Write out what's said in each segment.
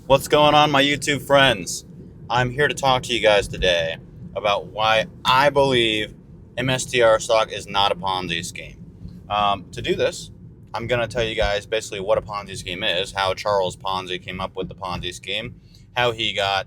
What's going on, my YouTube friends? I'm here to talk to you guys today about why I believe MSTR stock is not a Ponzi scheme. To do this, I'm going to tell you guys basically what a Ponzi scheme is, how Charles Ponzi came up with the Ponzi scheme, how he got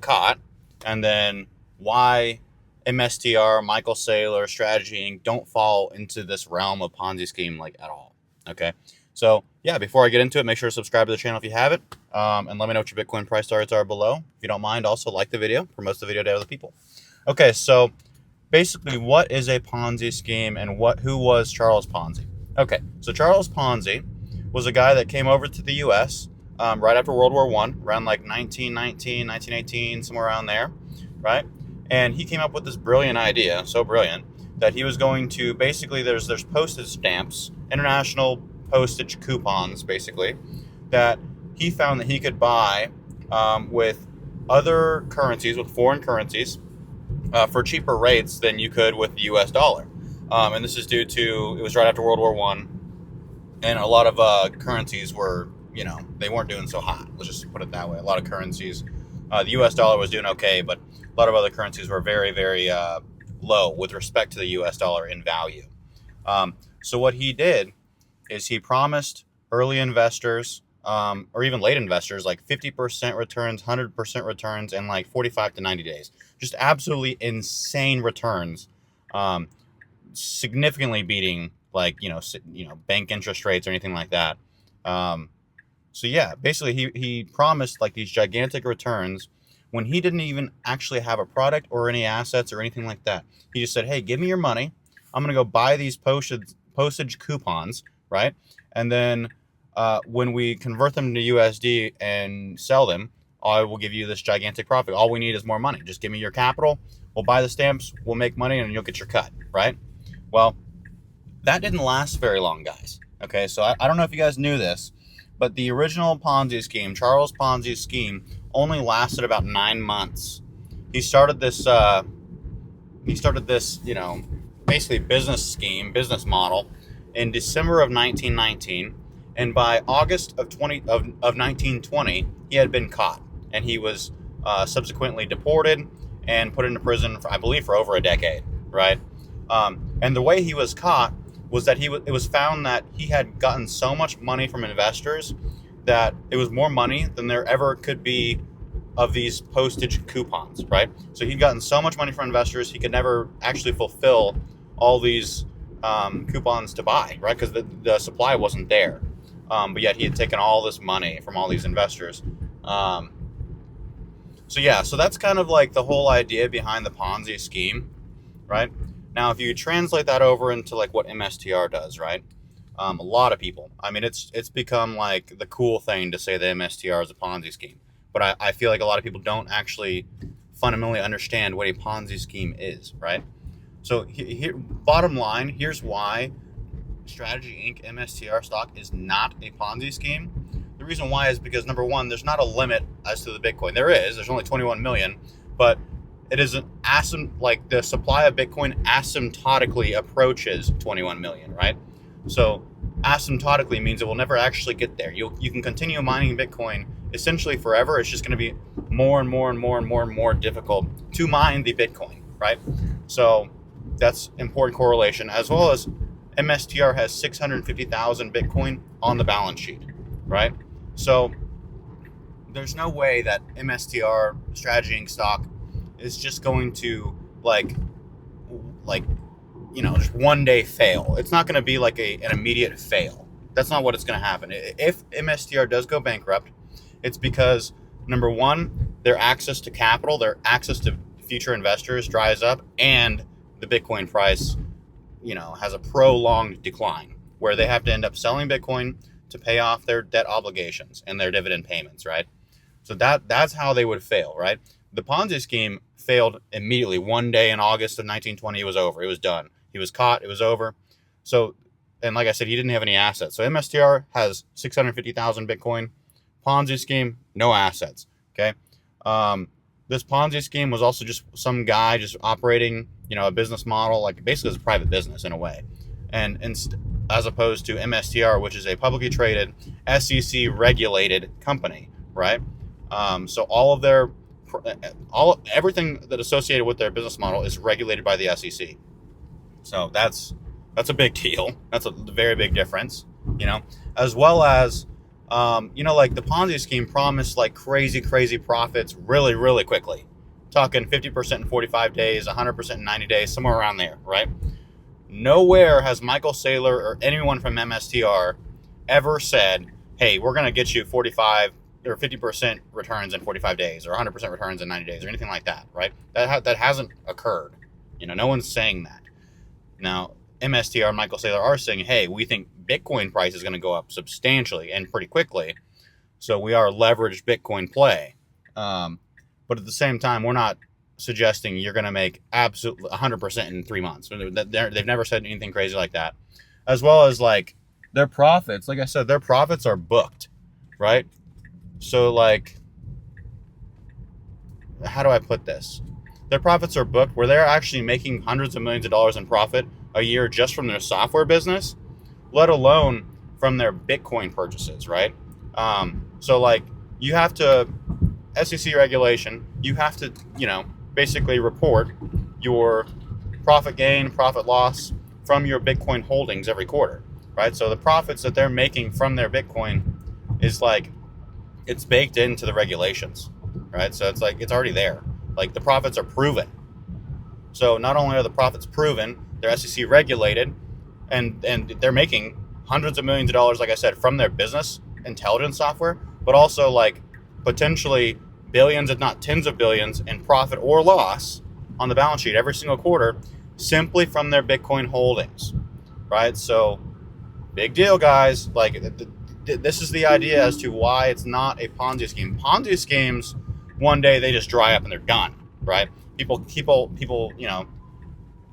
caught, and then why MSTR, Michael Saylor, Strategy Inc. don't fall into this realm of Ponzi scheme like at all. Okay, so yeah, before I get into it, make sure to subscribe to the channel if you haven't. And let me know what your Bitcoin price targets are below. If you don't mind, also like the video, promote the video to other people. Okay, so basically, what is a Ponzi scheme and who was Charles Ponzi? Okay, so Charles Ponzi was a guy that came over to the U.S. Right after World War I, around like 1919, 1918, somewhere around there, right? And he came up with this brilliant idea, so brilliant, that he was going to basically, there's postage stamps, international postage coupons, basically, that he found that he could buy with other currencies, with foreign currencies, for cheaper rates than you could with the U.S. dollar. And this is due to, it was right after World War I, and a lot of currencies were, they weren't doing so hot. Let's just put it that way. A lot of currencies, the U.S. dollar was doing okay, but a lot of other currencies were very, very low with respect to the U.S. dollar in value. So what he did is he promised early investors, or even late investors, like 50% returns, 100% returns in like 45 to 90 days. Just absolutely insane returns, significantly beating like bank interest rates or anything like that. So yeah, basically he promised like these gigantic returns when he didn't even actually have a product or any assets or anything like that. He just said, "Hey, give me your money. I'm gonna go buy these postage coupons, right? And then when we convert them to USD and sell them, I will give you this gigantic profit. All we need is more money. Just give me your capital. We'll buy the stamps. We'll make money, and you'll get your cut, right?" Well, that didn't last very long, guys. Okay, so I don't know if you guys knew this, but the original Ponzi scheme, Charles Ponzi's scheme, only lasted about 9 months. He started this, basically business model in December of 1919, and by August of 1920, he had been caught, and he was subsequently deported and put into prison for, I believe, for over a decade, right? And the way he was caught was that it was found that he had gotten so much money from investors that it was more money than there ever could be of these postage coupons, right? So he'd gotten so much money from investors, he could never actually fulfill all these coupons to buy, right? Because the supply wasn't there. But yet he had taken all this money from all these investors. So that's kind of like the whole idea behind the Ponzi scheme, right? Now, if you translate that over into like what MSTR does, right? A lot of people, I mean, it's become like the cool thing to say that MSTR is a Ponzi scheme. But I feel like a lot of people don't actually fundamentally understand what a Ponzi scheme is, right? So here, bottom line, here's why Strategy Inc. MSTR stock is not a Ponzi scheme. The reason why is because, number one, there's not a limit as to the Bitcoin. There's only 21 million, but it is like the supply of Bitcoin asymptotically approaches 21 million, right? So asymptotically means it will never actually get there. You can continue mining Bitcoin essentially forever. It's just going to be more and more and more and more and more difficult to mine the Bitcoin, right? So that's important correlation, as well as MSTR has 650,000 Bitcoin on the balance sheet, right? So there's no way that MSTR Strategy Inc. stock is just going to just one day fail. It's not going to be like an immediate fail. That's not what it's going to happen. If MSTR does go bankrupt, it's because, number one, their access to capital, their access to future investors dries up, and the Bitcoin price, has a prolonged decline where they have to end up selling Bitcoin to pay off their debt obligations and their dividend payments, right? So that's how they would fail, right? The Ponzi scheme failed immediately. One day in August of 1920, it was over. It was done. He was caught. It was over. So, and like I said, he didn't have any assets. So MSTR has 650,000 Bitcoin. Ponzi scheme, no assets. Okay. This Ponzi scheme was also just some guy just operating, a business model, like basically as a private business in a way. And as opposed to MSTR, which is a publicly traded, SEC regulated company, right? So everything that associated with their business model is regulated by the SEC. So that's a big deal. That's a very big difference, as well as, like the Ponzi scheme promised like crazy profits really, really quickly. Talking 50% in 45 days, 100% in 90 days, somewhere around there, right? Nowhere has Michael Saylor or anyone from MSTR ever said, hey, we're going to get you 45 or 50% returns in 45 days or 100% returns in 90 days or anything like that, right? That hasn't occurred. No one's saying that. Now, MSTR and Michael Saylor are saying, hey, we think Bitcoin price is going to go up substantially and pretty quickly. So we are a leveraged Bitcoin play. But at the same time, we're not suggesting you're going to make absolutely 100% in 3 months. They've never said anything crazy like that. As well as like their profits, like I said, their profits are booked, right? So like, how do I put this? Their profits are booked where they're actually making hundreds of millions of dollars in profit a year just from their software business, let alone from their Bitcoin purchases, right? So like you have to, SEC regulation, you have to, basically report your profit gain, profit loss from your Bitcoin holdings every quarter, right? So the profits that they're making from their Bitcoin is like, it's baked into the regulations, right? So it's like, it's already there. Like the profits are proven. So not only are the profits proven, they're SEC regulated, and they're making hundreds of millions of dollars, like I said, from their business intelligence software, but also like potentially billions, if not tens of billions, in profit or loss on the balance sheet every single quarter, simply from their Bitcoin holdings, right? So big deal, guys. Like this is the idea as to why it's not a Ponzi scheme. Ponzi schemes, one day they just dry up and they're done, right? People,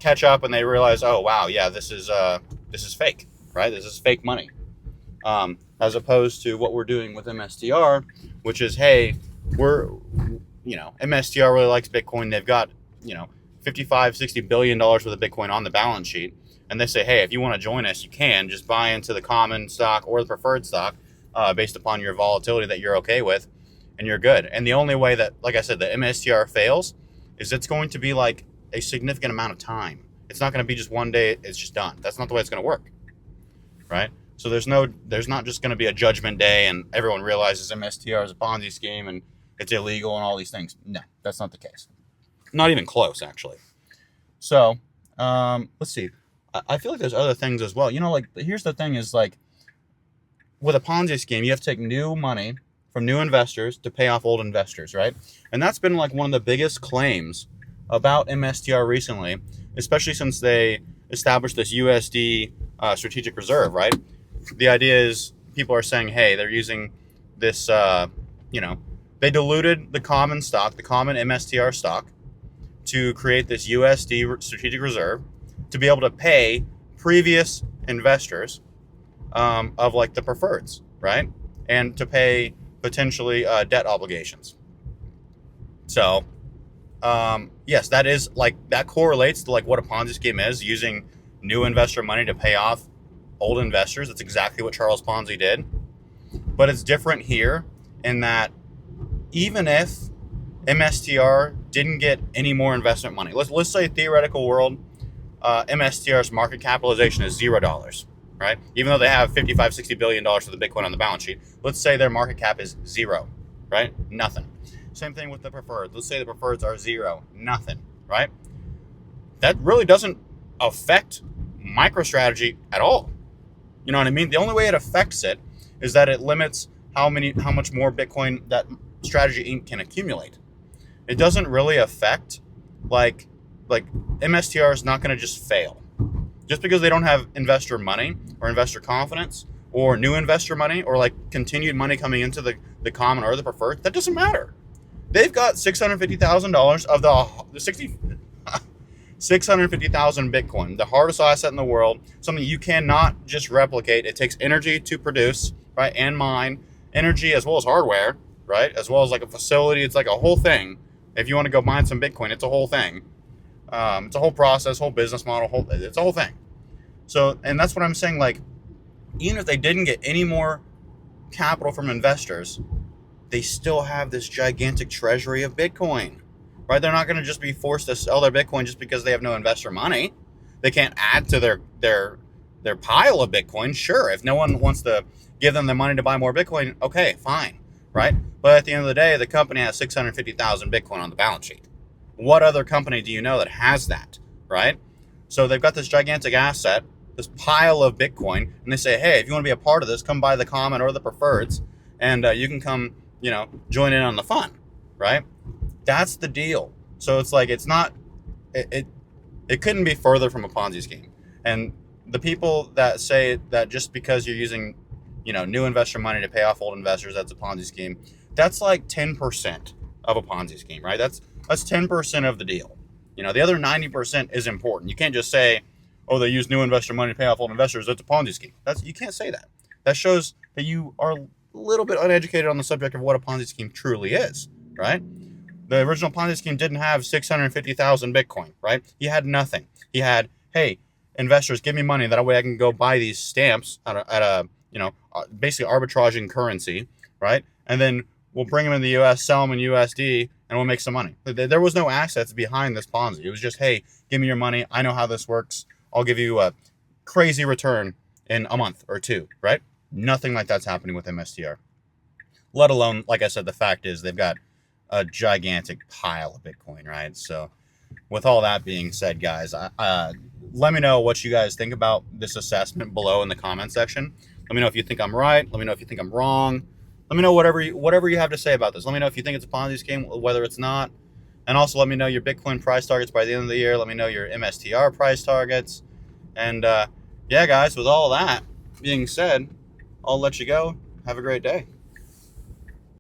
catch up and they realize, oh wow, yeah, this is fake, right? This is fake money. As opposed to what we're doing with MSTR, which is, hey, MSTR really likes Bitcoin. They've got, 55, $60 billion worth of Bitcoin on the balance sheet. And they say, hey, if you want to join us, you can just buy into the common stock or the preferred stock based upon your volatility that you're okay with, and you're good. And the only way that, like I said, the MSTR fails is it's going to be like a significant amount of time. It's not going to be just one day, it's just done. That's not the way it's going to work, right? So there's not just going to be a judgment day and everyone realizes MSTR is a Ponzi scheme and it's illegal and all these things. No, that's not the case. Not even close, actually. So, let's see. I feel like there's other things as well. Like, here's the thing is, like, with a Ponzi scheme, you have to take new money from new investors to pay off old investors, right? And that's been, like, one of the biggest claims about MSTR recently, especially since they established this USD strategic reserve, right? The idea is people are saying, hey, they're using this, they diluted the common stock, the common MSTR stock, to create this USD strategic reserve to be able to pay previous investors of like the preferreds, right? And to pay potentially debt obligations. So, yes, that is like, that correlates to like what a Ponzi scheme is, using new investor money to pay off old investors. That's exactly what Charles Ponzi did. But it's different here in that even if MSTR didn't get any more investment money, let's say theoretical world, MSTR's market capitalization is $0, right? Even though they have $55-60 billion for the Bitcoin on the balance sheet, let's say their market cap is zero, right? Nothing. Same thing with the preferred. Let's say the preferreds are zero, nothing, right? That really doesn't affect MicroStrategy at all. You know what I mean? The only way it affects it is that it limits how much more Bitcoin that Strategy Inc. can accumulate. It doesn't really affect, like MSTR is not going to just fail. Just because they don't have investor money or investor confidence or new investor money or like continued money coming into the common or the preferred, that doesn't matter. They've got $650,000 of the 650,000 Bitcoin, the hardest asset in the world, something you cannot just replicate. It takes energy to produce, right, and mine, energy as well as hardware, right, as well as like a facility. It's like a whole thing. If you want to go mine some Bitcoin, it's a whole thing. It's a whole process, whole business model, it's a whole thing. So, and that's what I'm saying, like, even if they didn't get any more capital from investors, they still have this gigantic treasury of Bitcoin, right? They're not going to just be forced to sell their Bitcoin just because they have no investor money. They can't add to their pile of Bitcoin. Sure, if no one wants to give them the money to buy more Bitcoin, okay, fine, right? But at the end of the day, the company has 650,000 Bitcoin on the balance sheet. What other company do you know that has that, right? So they've got this gigantic asset, this pile of Bitcoin, and they say, hey, if you want to be a part of this, come buy the common or the preferreds, and you can come, join in on the fun, right? That's the deal. So it's like, it's not, it couldn't be further from a Ponzi scheme. And the people that say that just because you're using, new investor money to pay off old investors, that's a Ponzi scheme. That's like 10% of a Ponzi scheme, right? That's 10% of the deal. The other 90% is important. You can't just say, oh, they use new investor money to pay off old investors. That's a Ponzi scheme. You can't say that. That shows that you are a little bit uneducated on the subject of what a Ponzi scheme truly is, right? The original Ponzi scheme didn't have 650,000 Bitcoin, right? He had nothing. He had, hey, investors, give me money. That way I can go buy these stamps at a basically arbitraging currency, right? And then we'll bring them in the U.S., sell them in USD, and we'll make some money. There was no assets behind this Ponzi. It was just, hey, give me your money. I know how this works. I'll give you a crazy return in a month or two, right? Nothing like that's happening with MSTR. Let alone, like I said, the fact is they've got a gigantic pile of Bitcoin, right? So with all that being said, guys, let me know what you guys think about this assessment below in the comment section. Let me know if you think I'm right. Let me know if you think I'm wrong. Let me know whatever you have to say about this. Let me know if you think it's a Ponzi scheme, whether it's not. And also let me know your Bitcoin price targets by the end of the year. Let me know your MSTR price targets. And yeah, guys, with all that being said, I'll let you go. Have a great day.